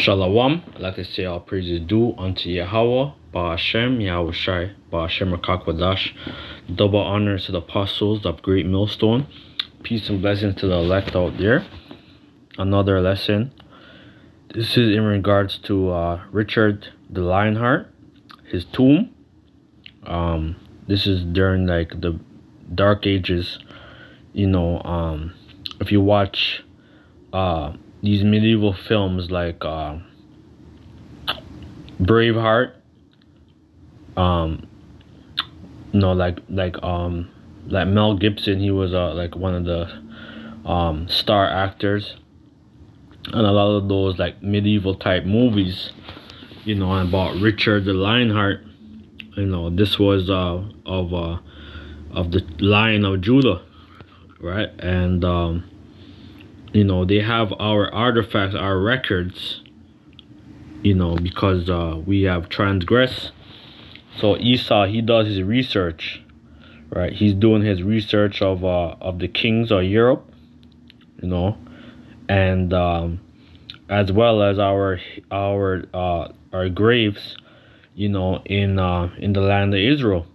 Shalom, I'd like to say all praises due unto Yahweh, Ba'ashem, Yahweh Shai, Ba'ashem Rakakwadash. Double honors to the apostles of Great Millstone. Peace and blessings to the elect out there. Another lesson. This is in regards to Richard the LionHeart, his tomb. This is during like the Dark Ages. You know, if you watch these medieval films like Braveheart, like Mel Gibson, he was like one of the star actors, and a lot of those like medieval type movies, you know, about Richard the Lionheart. You know, this was of the Lion of Judah, right? And you know, they have our artifacts, our records, you know, because we have transgressed. So Esau, he does his research, right? He's doing his research of the kings of Europe, you know, and as well as our graves, you know, in the land of Israel,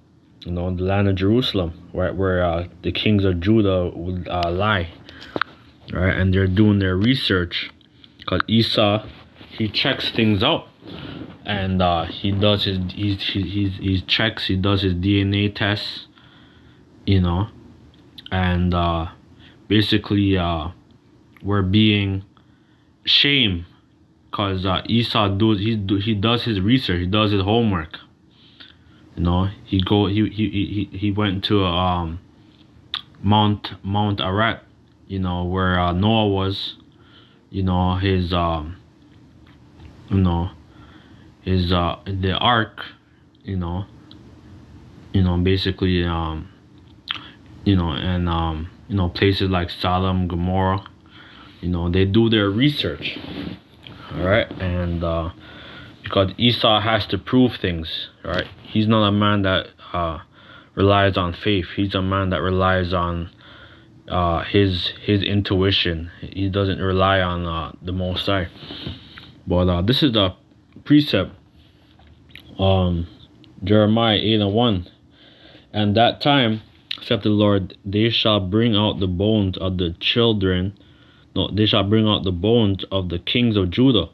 you know, the land of Jerusalem, right, where the kings of Judah would lie. Right, and they're doing their research because Esau, he checks things out, and he does he checks, he does his DNA tests, you know, and basically we're being shamed because Esau he does his research, he does his homework, you know. He went to Mount Ararat, you know, where Noah was, you know, the ark, you know, basically, you know, and you know, places like Sodom, Gomorrah, you know, they do their research, all right, and because Esau has to prove things, right? He's not a man that relies on faith. He's a man that relies on his intuition. He doesn't rely on the Most High. But this is the precept, Jeremiah 8:1. And that time, saith the Lord, they shall bring out the bones of the children. No, they shall bring out the bones of the kings of Judah,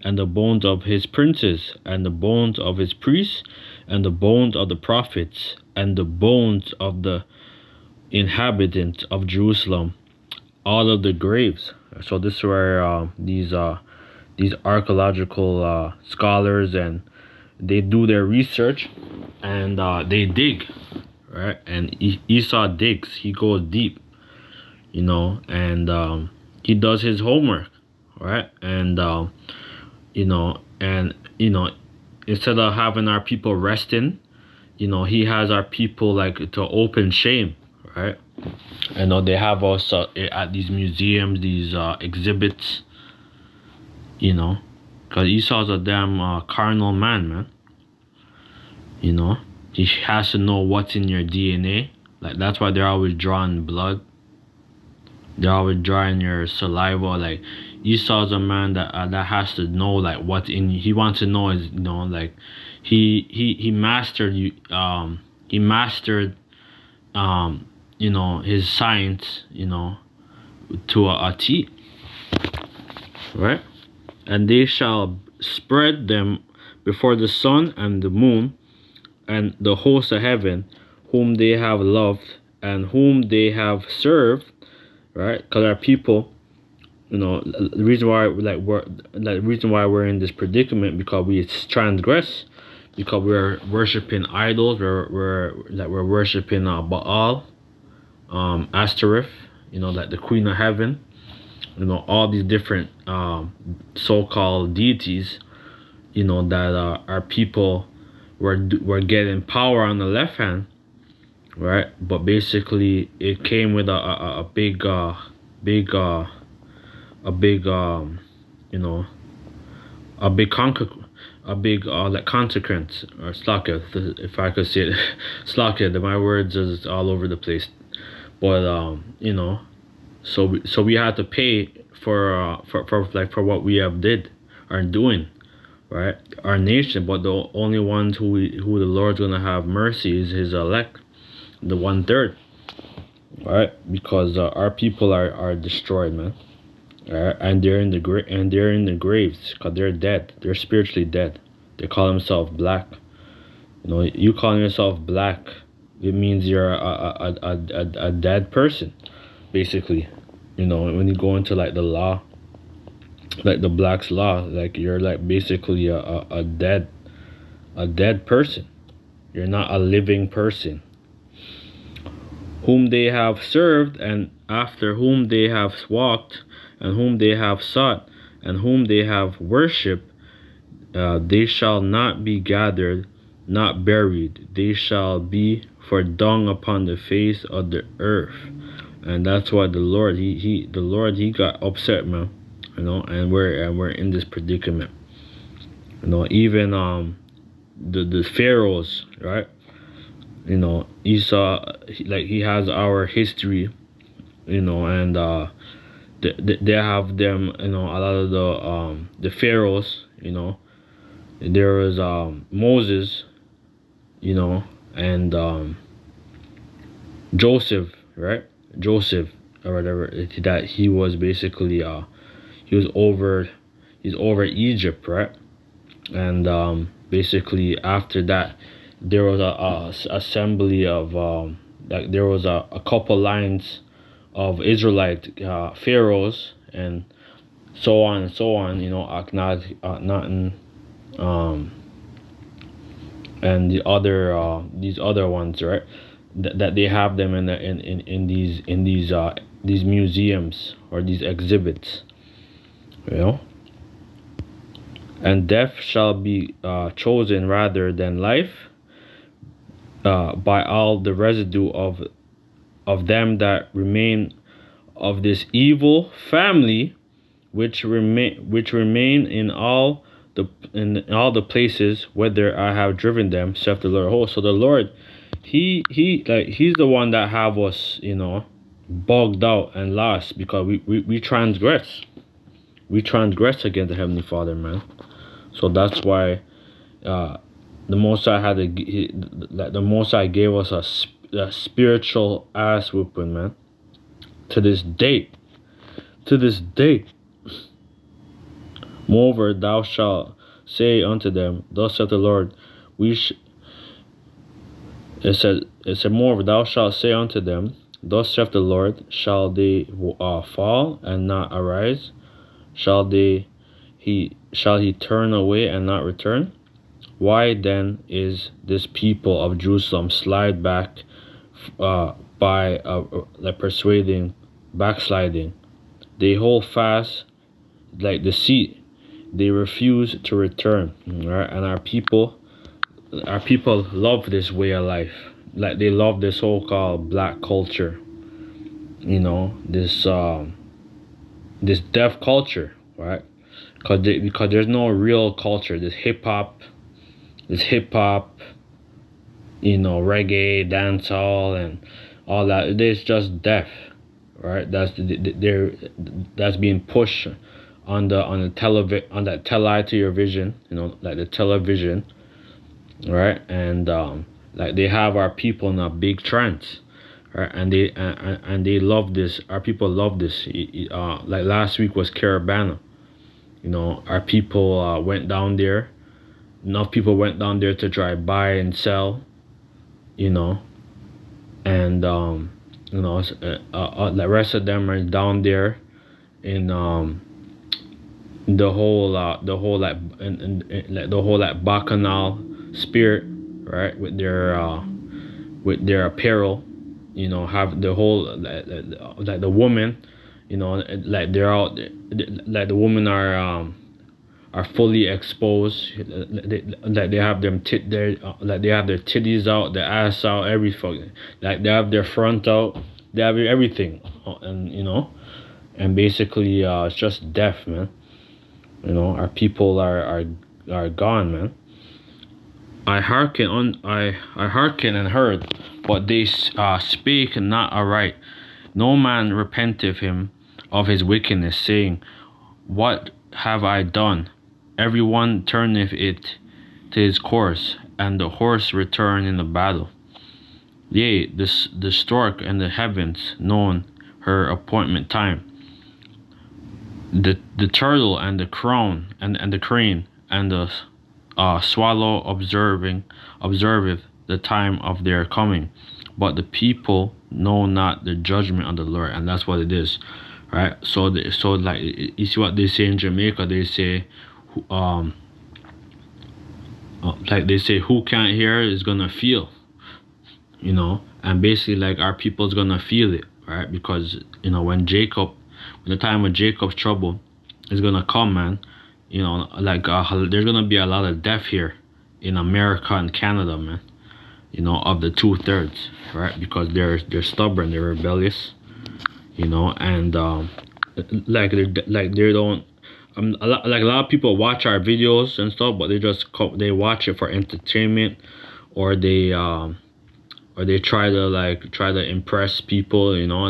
and the bones of his princes, and the bones of his priests, and the bones of the prophets, and the bones of the inhabitants of Jerusalem, all of the graves. So this is where these archaeological scholars, and they do their research, and they dig, right? And Esau digs, he goes deep, you know, and he does his homework, right? And you know, instead of having our people resting, you know, he has our people like to open shame, right? I know they have us at these museums, these exhibits, you know, because Esau's a damn carnal man. You know, he has to know what's in your DNA. Like, that's why they're always drawing blood. They're always drawing your saliva. Like, Esau's a man that has to know like what's in you. He wants to know, is, you know, like he mastered you. He mastered you know, his science, you know, to a T, right? And they shall spread them before the sun and the moon and the hosts of heaven, whom they have loved and whom they have served, right? Because our people, you know, the reason why we're in this predicament, because we transgress, because we're worshiping idols, we're worshiping Baal, Ashtoreth, you know, like the Queen of Heaven, you know, all these different so-called deities, you know, that our people were getting power on the left hand, right? But basically, it came with a big you know, a big like consequence, or slacker, if I could say it. Slacker, my words is all over the place. But you know, so we had to pay for what we have did, are doing, right? Our nation, but the only ones who the Lord's gonna have mercy is His elect, the 1/3, right? Because our people are destroyed, man. Right? And they're in the graves because they're dead. They're spiritually dead. They call themselves black. You know, you calling yourself black, it means you're a dead person, basically. You know, when you go into like the law, like the blacks law, like you're like basically a dead person. You're not a living person. Whom they have served, and after whom they have walked, and whom they have sought, and whom they have worshipped, they shall not be gathered, not buried. They shall be for dung upon the face of the earth. And that's why the Lord, he got upset, man. You know, and we're in this predicament. You know, even the pharaohs, right? You know, Esau, he has our history, you know, and they have them, you know, a lot of the pharaohs, you know. There was Moses, you know, and Joseph, right? Joseph or whatever, that he was basically he's over Egypt, right? And basically after that there was a assembly of like there was a couple lines of Israelite pharaohs and so on and so on, you know, Akhenaten, and the other these other ones, right? That they have them in these museums or these exhibits, you know. And death shall be chosen rather than life by all the residue of them that remain of this evil family, which remain in all the places whither I have driven them, saith the Lord of hosts. So the Lord, he's the one that have us, you know, bugged out and lost because we transgress. We transgress against the Heavenly Father, man. So that's why the Most High the Most High gave us a spiritual ass whooping, man. To this date. Moreover, thou shalt say unto them, thus saith the Lord, it said, moreover, thou shalt say unto them, thus saith the Lord, shall they fall and not arise? Shall he turn away and not return? Why then is this people of Jerusalem slide back by backsliding? They hold fast like deceit. They refuse to return. Right? And our people love this way of life. Like they love this so-called black culture. You know, this deaf culture, right? Because there's no real culture. This hip hop, you know, reggae, dancehall, and all that. It's just deaf, right? That's being pushed on that tele to your vision, you know, like the television, right? And like they have our people in a big trance, right? And they love this. Our people love this. Like last week was Carabana. You know, our people went down there. Enough people went down there to try buy and sell, you know, and you know, the rest of them are down there in the whole like bacchanal spirit, right? With their apparel, you know, have the whole like the woman, you know, like they're out, like the women are fully exposed. Like they have them like they have their titties out, their ass out, everything. Like they have their front out, they have everything, and you know, and basically it's just death, man. You know, our people are gone, man. I hearken and heard, but they spake not aright. No man repenteth him of his wickedness, saying, what have I done? everyone turneth it to his course, and the horse return in the battle. Yea, the stork and the heavens known her appointment time. The turtle and the crown and the crane and the swallow observeth the time of their coming, but the people know not the judgment of the Lord. And that's what it is, right? So like, you see what they say in Jamaica. They say, like they say, who can't hear is gonna feel, you know. And basically, like, our people's gonna feel it, right? Because, you know, when the time of Jacob's trouble is gonna come, man, you know, like, there's gonna be a lot of death here in America and Canada, man, you know, of the 2/3, right? Because they're stubborn, they're rebellious, you know. And like they don't, a lot of people watch our videos and stuff, but they watch it for entertainment, or they try to impress people, you know,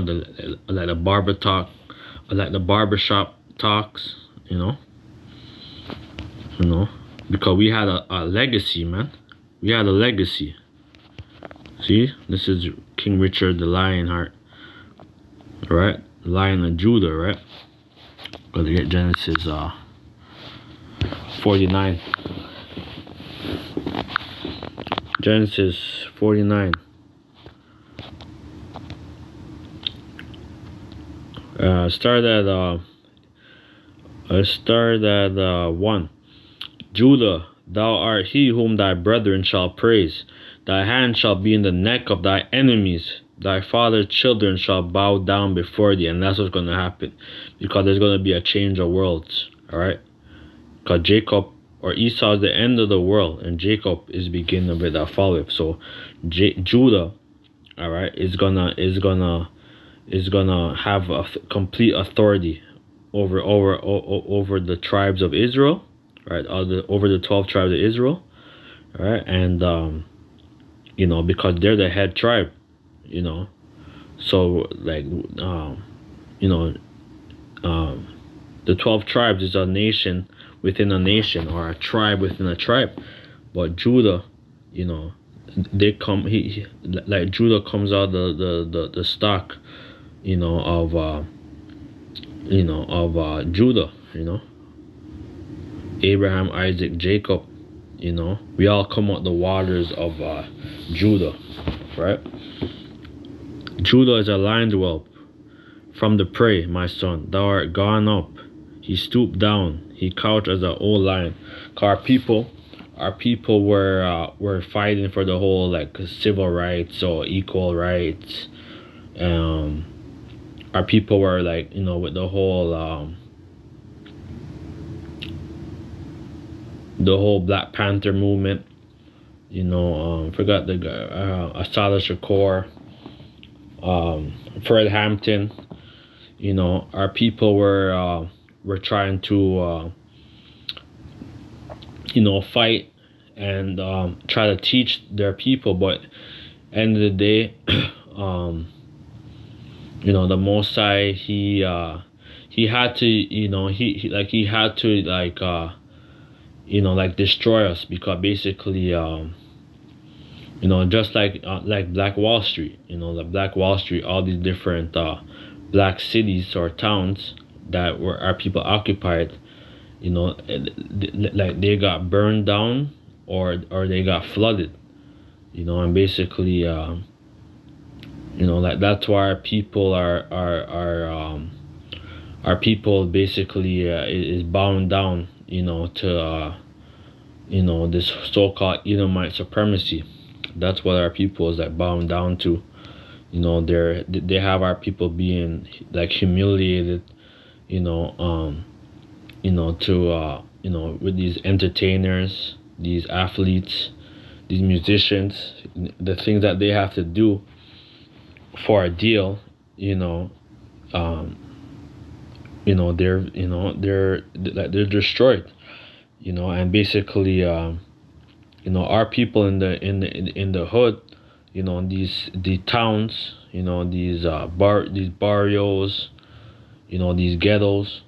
like the barbershop talks, you know, because we had a legacy, man. We had a legacy. See, this is King Richard the LionHeart, right? Lion of Judah, right? Gotta get Genesis 49. Genesis 49. Start at 1. Judah, thou art he whom thy brethren shall praise. Thy hand shall be in the neck of thy enemies. Thy father's children shall bow down before thee. And that's what's going to happen, because there's going to be a change of worlds. All right, because Jacob or Esau is the end of the world, and Jacob is beginning of it that followeth. So Judah, all right, is gonna have a complete authority over the tribes of Israel, right? Over the 12 tribes of Israel, all right? And you know, because they're the head tribe, you know. So, like, you know, the 12 tribes is a nation within a nation, or a tribe within a tribe. But Judah, you know, they come. Like, Judah comes out the stock, you know, of Judah, you know. Abraham, Isaac, Jacob, you know, we all come out the waters of Judah, right? Judah is a lion's whelp from the prey, my son. Thou art gone up. He stooped down. He couched as an old lion. Our people were fighting for the whole, like, civil rights or equal rights. Our people were, like, you know, with the whole Black Panther movement, you know. Forgot the guy, Assata Shakur, Fred Hampton, you know. Our people were trying to you know, fight and try to teach their people, but end of the day, you know, the Most High, he had to, you know, he had to, like, you know, like, destroy us, because basically, you know, just like Black Wall Street, you know, the Black Wall Street, all these different black cities or towns that were our people occupied, you know, like, they got burned down, or they got flooded, you know. And basically, you know, like, that's why our people our people basically is bound down, you know, to you know, this so-called Edomite supremacy. That's what our people is, like, bound down to. You know, they have our people being, like, humiliated, you know, to you know, with these entertainers, these athletes, these musicians, the things that they have to do for a deal, you know. You know, they're destroyed, you know. And basically, you know, our people in the hood, you know, the towns, you know, these barrios, you know, these ghettos,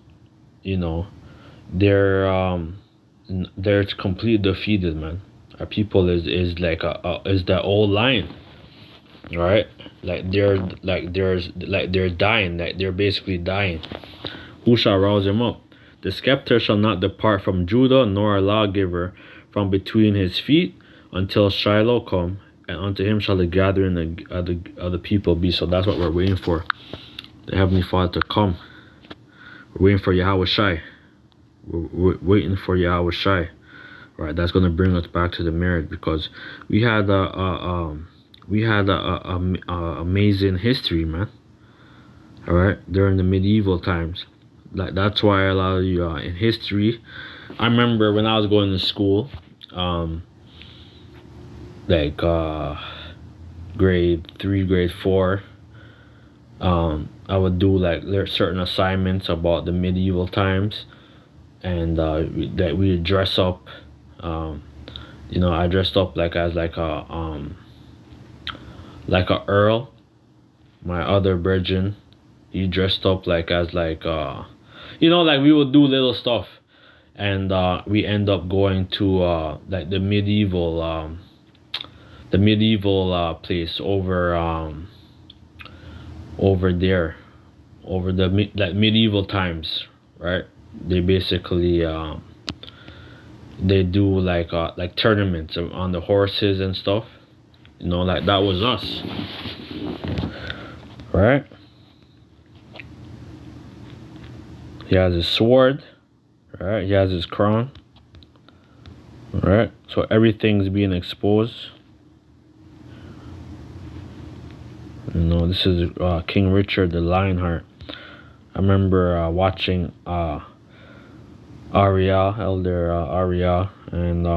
you know, they're they're completely defeated, man. Our people is like is the old lion, right? They're dying, like they're basically dying. Who shall rouse him up? The scepter shall not depart from Judah, nor a lawgiver from between his feet, until Shiloh come, and unto him shall the gathering of the people be. So that's what we're waiting for, the Heavenly Father to come. We're waiting for Yahweh Shai. We're waiting for Yahweh Shai. Right, that's gonna bring us back to the marriage, because we had a amazing history, man. All right, during the medieval times. Like, that's why a lot of you in history. I remember when I was going to school, like grade 3, grade 4. I would do like certain assignments about the medieval times, and that we would dress up. You know, I dressed up like as like a earl. My other virgin, he dressed up like as like you know, like we would do little stuff, and we end up going to like the medieval place over there, over the like medieval times, right? They basically they do like tournaments on the horses and stuff, you know, like that was us, right? He has his sword, right? He has his crown, right? So everything's being exposed. You know, this is King Richard the Lionheart. I remember watching Arya, Elder Arya, and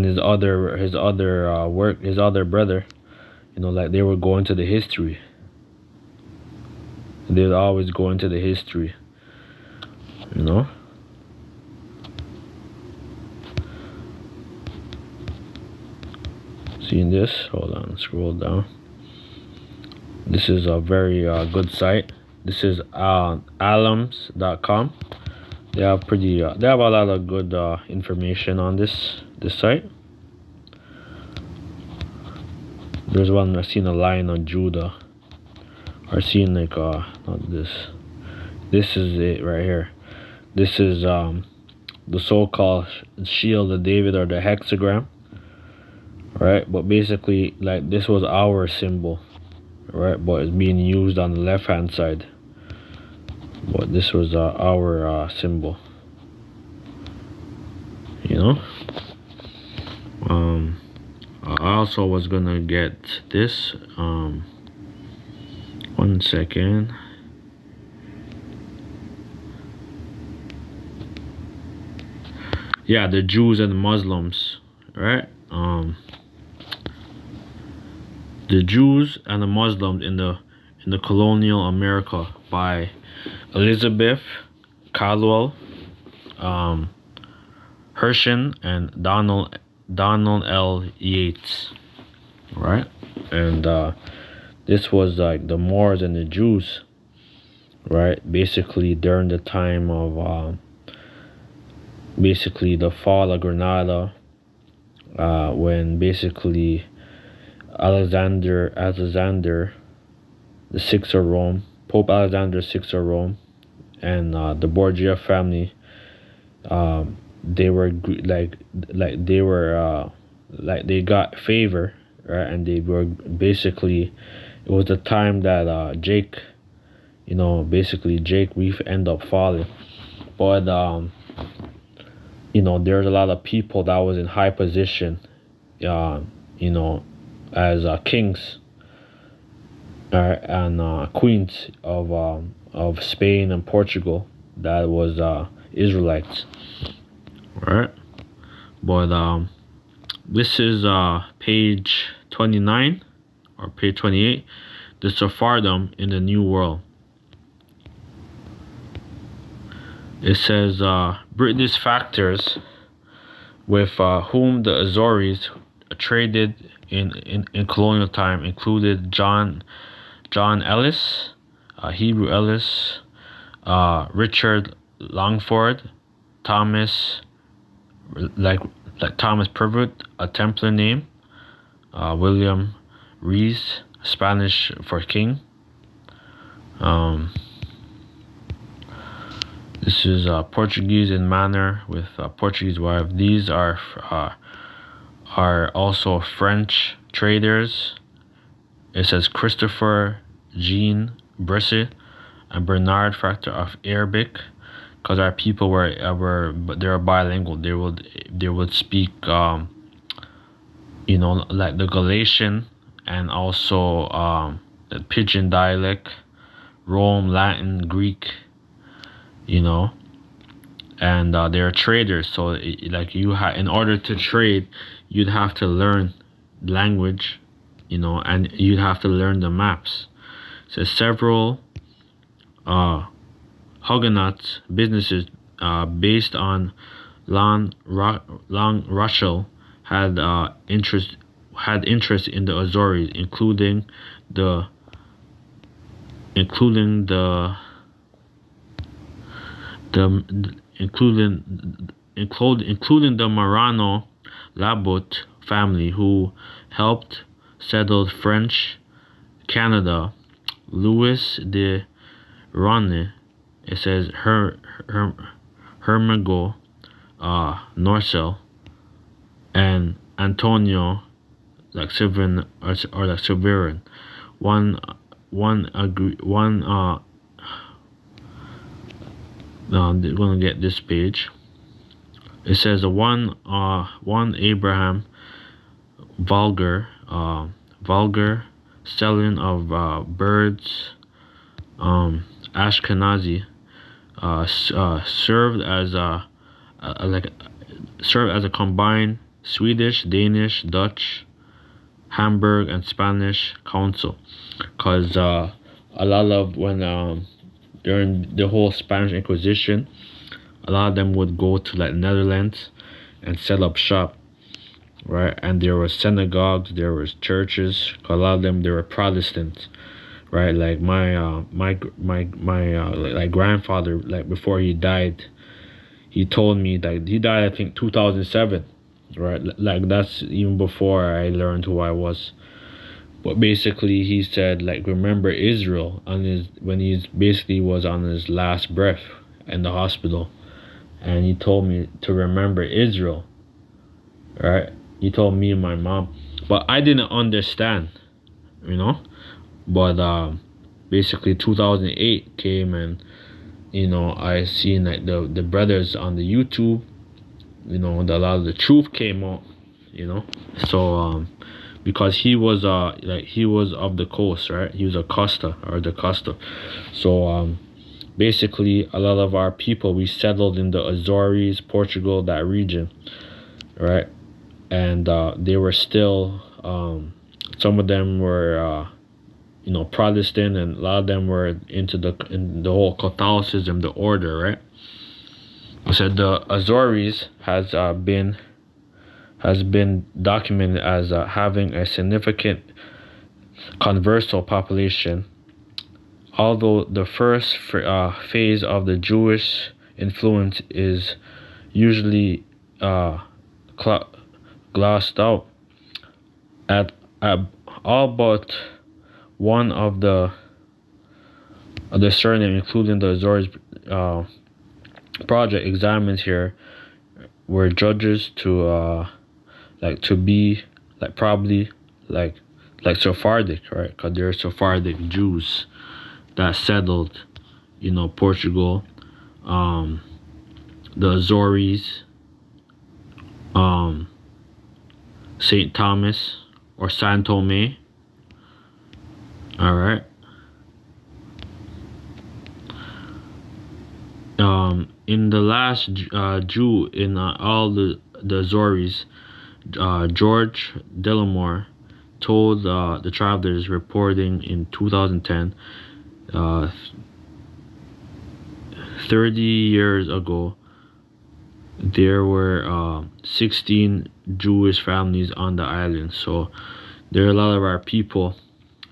his other brother. You know, like they were going to the history. They'd always go into the history, you know. Seeing this? Hold on, scroll down. This is a very good site. This is alums.com. They have they have a lot of good information on this site. There's one I've seen, a Lion of Judah. Or seen like not this. This is it right here. This is the so-called shield of David, or the hexagram. Right, but basically, like, this was our symbol, right? But it's being used on the left-hand side. But this was our symbol. You know. I also was gonna get this. 1 second. Yeah, the Jews and the Muslims, right? The Jews and the Muslims in the colonial America, by Elizabeth Caldwell, Hershen, and Donald L. Yates, right? And this was like the Moors and the Jews, right? Basically during the time of basically the fall of Granada, when basically Alexander the Sixth of Rome, Pope Alexander VI of Rome, and the Borgia family, they were they got favor, right? And they were basically, it was the time that Jake, you know, basically Jake, we end up falling. But you know, there's a lot of people that was in high position, you know, as kings and queens of Spain and Portugal, that was Israelites, right? But this is page 29 or page 28, the Sephardim in the New World. It says British factors with whom the Azores traded in colonial time included John Ellis, Hebrew Ellis, Richard Longford, Thomas, like Thomas Privet, a Templar name, William Rees, Spanish for king. This is Portuguese in manner with a Portuguese wife. These are also French traders. It says Christopher Jean Brisset and Bernard Factor of Arabic, because our people were they were bilingual. They would speak you know, like the Galatian and also the Pidgin dialect, Rome, Latin, Greek, you know, and they're traders. So like in order to trade, you'd have to learn language, you know, and you'd have to learn the maps. So several Huguenot businesses based on Long Rochelle had interest in the Azores, including the Marano Labot family, who helped settle French Canada. Louis de Ronne, it says Hermego Norcel, and Antonio like Severin or like Severin. I'm gonna get this page. It says one Abraham Vulgar selling of birds, Ashkenazi, served as a combined Swedish, Danish, Dutch, Hamburg, and Spanish council, because a lot of when during the whole Spanish Inquisition, a lot of them would go to like Netherlands and set up shop, right? And there were synagogues, there was churches. A lot of them, they were Protestants, right? Like my like grandfather, like before he died, he told me that he died, I think 2007, right? Like that's even before I learned who I was. But basically, he said, like, remember Israel when he basically was on his last breath in the hospital, and he told me to remember Israel, right? He told me and my mom, but I didn't understand, you know. But basically, 2008 came, and you know, I seen like the brothers on the YouTube, you know, a lot of the truth came out, you know. So because he was he was of the coast, right? He was a Costa or the Costa. So basically a lot of our people, we settled in the Azores, Portugal, that region, right? And they were still some of them were you know, Protestant, and a lot of them were into the whole Catholicism, the order, right? So the Azores has been documented as having a significant converso population, although the first phase of the Jewish influence is usually glossed out. At all but one of the surname, including the Azores project examines here, were judges to to be like probably like Sephardic, right? Because they're Sephardic Jews that settled, you know, Portugal, the Azores, Saint Thomas or San Tome. All right. In the last Jew in all the Azores, George Delamore told the travelers reporting in 2010, 30 years ago, there were 16 Jewish families on the island. So there are a lot of our people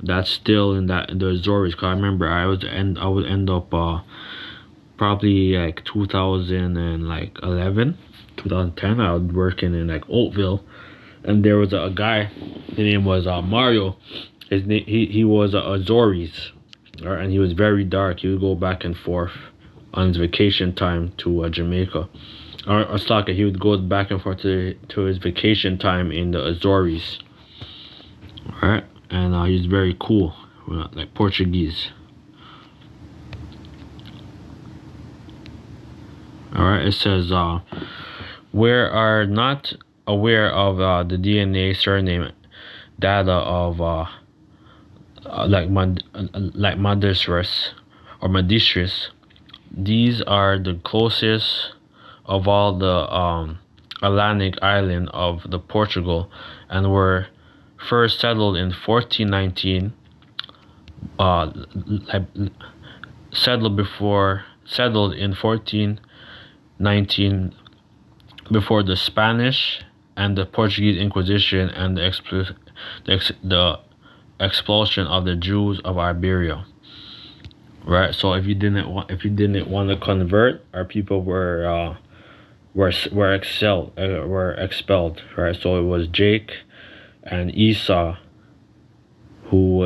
that's still in the Azores. Cause I remember I would end up probably like 2011, 2010. I was working in like Oakville, and there was a guy. His name was Mario. He was Azores, and he was very dark. He would go back and forth on his vacation time to Jamaica, or Slaka. He would go back and forth to his vacation time in the Azores. Alright, and he was very cool, like Portuguese. Alright, it says, we are not aware of the DNA surname data of like Madisras or Madistris. These are the closest of all the Atlantic island of the Portugal, and were first settled in 1419. Settled in 1419 before the Spanish and the Portuguese Inquisition and the expulsion of the Jews of Iberia. Right. So if you didn't want to convert, our people were expelled. Right. So it was Jake and Esau who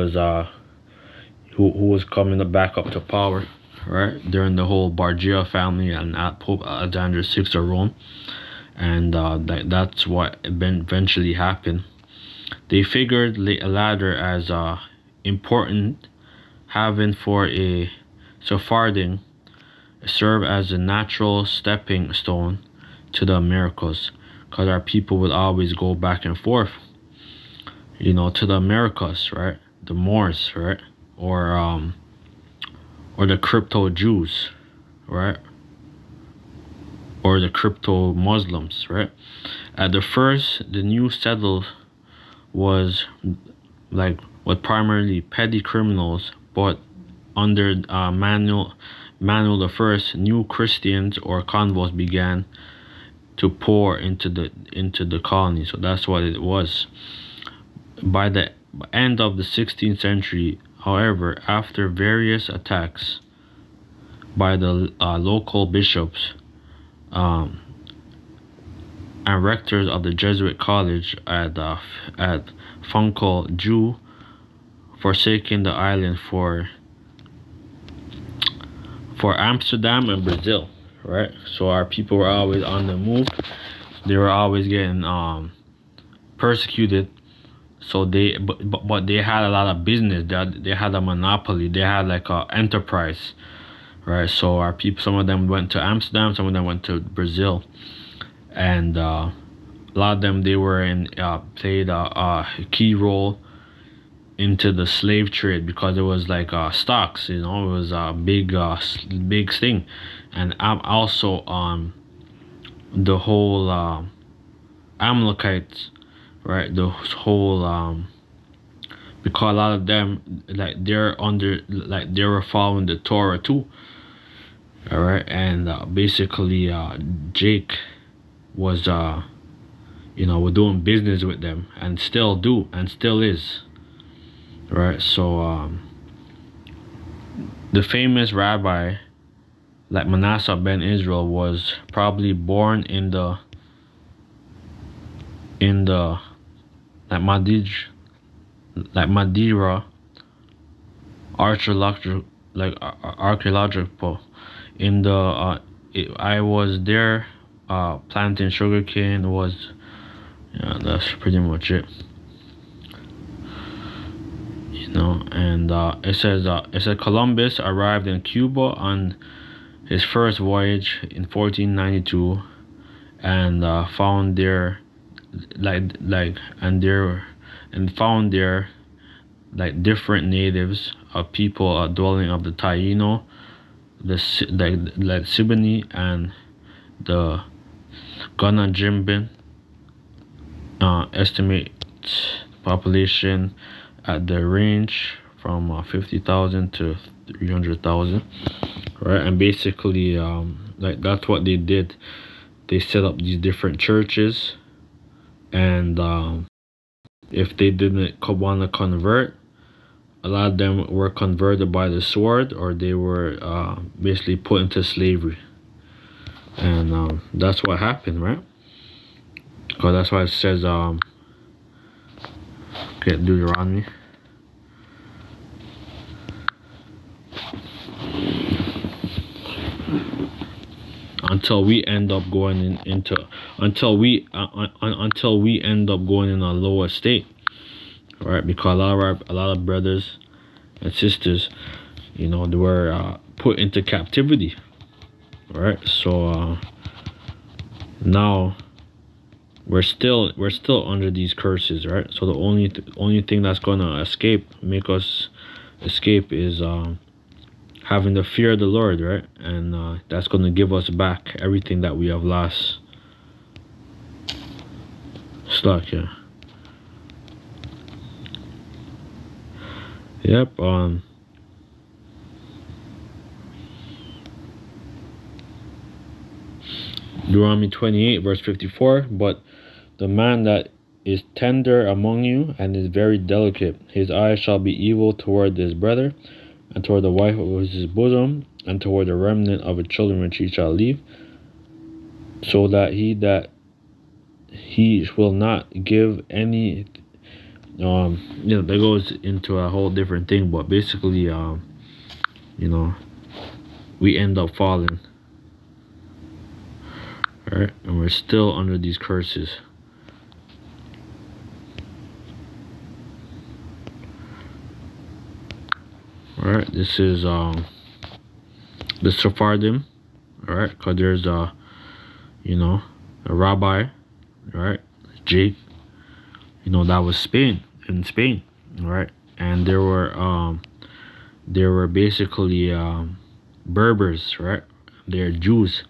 was coming back up to power, right, during the whole Bargia family and Pope Alexander VI of Rome, and that's what eventually happened. They figured a ladder as important, having for a Sephardim serve as a natural stepping stone to the Americas, because our people would always go back and forth, to the Americas, right? The Moors, right? Or the crypto Jews, right? Or the crypto Muslims, right? At the first, the new settled was primarily petty criminals, but under Manuel I, new Christians or converts began to pour into the colony. So that's what it was. By the end of the 16th century, however, after various attacks by the local bishops and rectors of the Jesuit college at Funchal, Jew forsaking the island for Amsterdam and Brazil, right? So our people were always on the move. They were always getting persecuted. So but they had a lot of business. They had a monopoly. They had like a enterprise, right? So our people, some of them went to Amsterdam, some of them went to Brazil, and a lot of them, they were played a key role into the slave trade, because it was like stocks. It was a big thing, and also the whole Amalekites. Right, the whole because a lot of them, like, they were following the Torah too. All right, and basically Jake was we're doing business with them, and still is. Right, so the famous rabbi like Manasseh ben Israel was probably born in the Madeira archaeological in the I was there planting sugarcane. That's pretty much it. And it says Columbus arrived in Cuba on his first voyage in 1492, and found there different natives of people dwelling of the Taino, the Siboney, and the Guanajimbin. Estimates population at the range from 50,000 to 300,000, right? And basically that's what they did. They set up these different churches, and if they didn't want to convert, a lot of them were converted by the sword, or they were basically put into slavery. And that's what happened, right? Because that's why it says, okay, Deuteronomy. Until we end up going until we end up going in a lower state, right? Because a lot of brothers and sisters, they were put into captivity, right? So now we're still under these curses, right? So the only thing that's gonna make us escape is having the fear of the Lord, right? And that's going to give us back everything that we have lost. Stuck, yeah. Yep. Deuteronomy 28 verse 54. But the man that is tender among you and is very delicate, his eye shall be evil toward his brother, and toward the wife of his bosom, and toward the remnant of the children which he shall leave, so that he will not give any. That goes into a whole different thing, but basically, we end up falling, right? And we're still under these curses. Alright, this is the Sephardim, alright, because there's a rabbi, right, Jake, that was in Spain, right, and there were basically Berbers, right, they're Jews,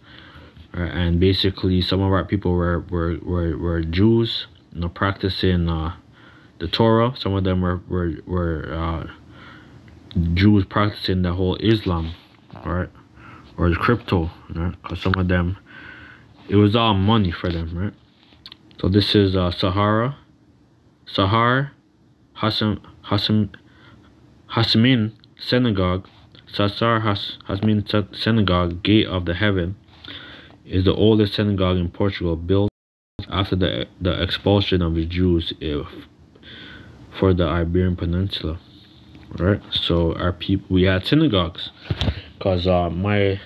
right? And basically some of our people were Jews, practicing the Torah. Some of them were Jews practicing the whole Islam, right, or the crypto, right? Because some of them, it was all money for them, right? So this is Sahar Hasmin Synagogue. Hasmin Synagogue, Gate of the Heaven, is the oldest synagogue in Portugal, built after the expulsion of the Jews for the Iberian Peninsula. Right, so our people, we had synagogues, because my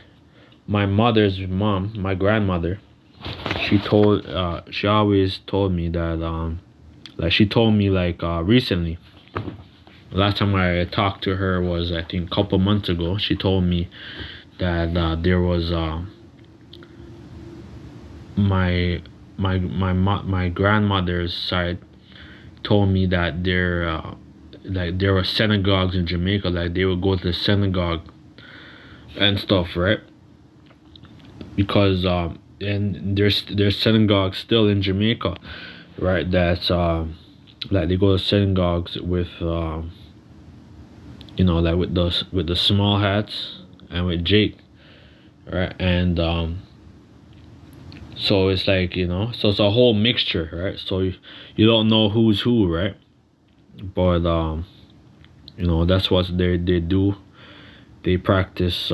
mother's mom, my grandmother, she always told me that recently, last time I talked to her was, I think, a couple months ago. She told me that there was my grandmother's side told me that there were synagogues in Jamaica, like they would go to the synagogue and stuff, right? Because and there's synagogues still in Jamaica, right? That's like they go to synagogues with like with the small hats and with Jake, right? And so it's like, so it's a whole mixture, right? So you don't know who's who, right? But that's what they do. They practice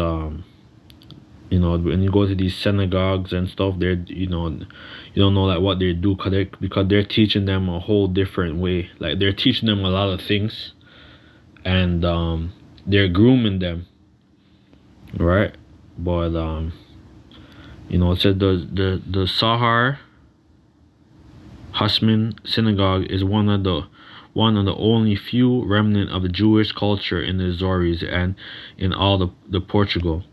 when you go to these synagogues and stuff, they're you don't know like what they do, because they're teaching them a whole different way. Like they're teaching them a lot of things, and they're grooming them, right? But it said the Sahar Hasmin Synagogue is one of the only few remnant of the Jewish culture in the Azores and in all the Portugal.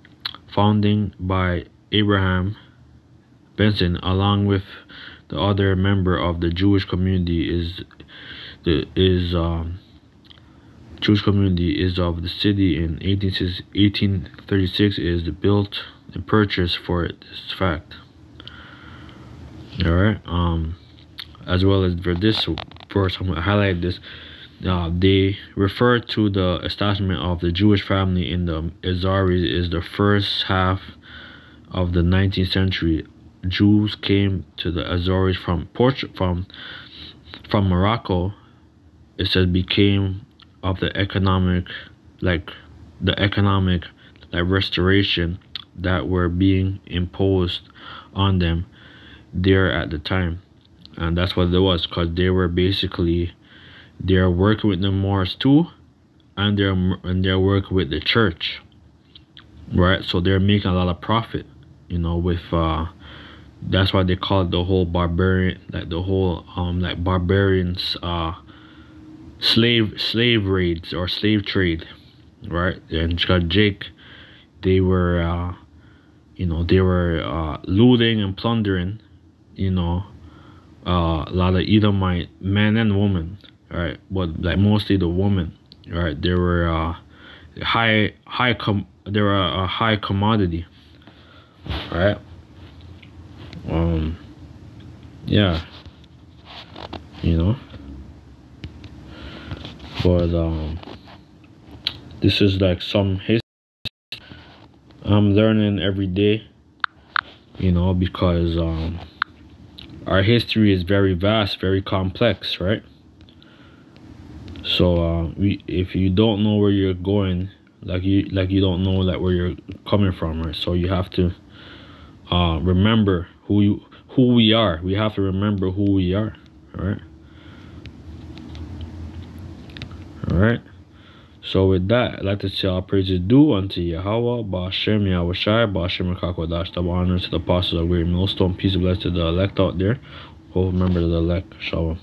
Founding by Abraham Benson, along with the other member of the Jewish community Jewish community is of the city in 1836, is built and purchased for this fact. All right. As well as for this verse, I'm going to highlight this. They refer to the establishment of the Jewish family in the Azores is the first half of the 19th century. Jews came to the Azores from Morocco. It says became of the economic, like the economic like restoration that were being imposed on them there at the time. And that's what it was, because they were basically, they're working with the Moors too, and they're working with the church, right? So they're making a lot of profit, you know, with that's why they call it the whole barbarian, like the whole like barbarians slave raids or slave trade, right? And Jake, they were you know, they were looting and plundering, you know, a lot of Edomite men and women, right? But like mostly the women, right? They were they were a high commodity, right? Yeah, you know. But this is like some history I'm learning every day, you know, because our history is very vast, very complex, right? So if you don't know where you're going, like you don't know like where you're coming from, right? So you have to remember who we are. We have to remember who we are, all right? All right. So with that, I'd like to say all praises due unto Yahweh, Ba'ashem, Yahushai, Ba'ashem, Kakodash, double honor to the apostles of Great Millstone. Peace and blessings to the elect out there. Oh, remember the elect. Shalom.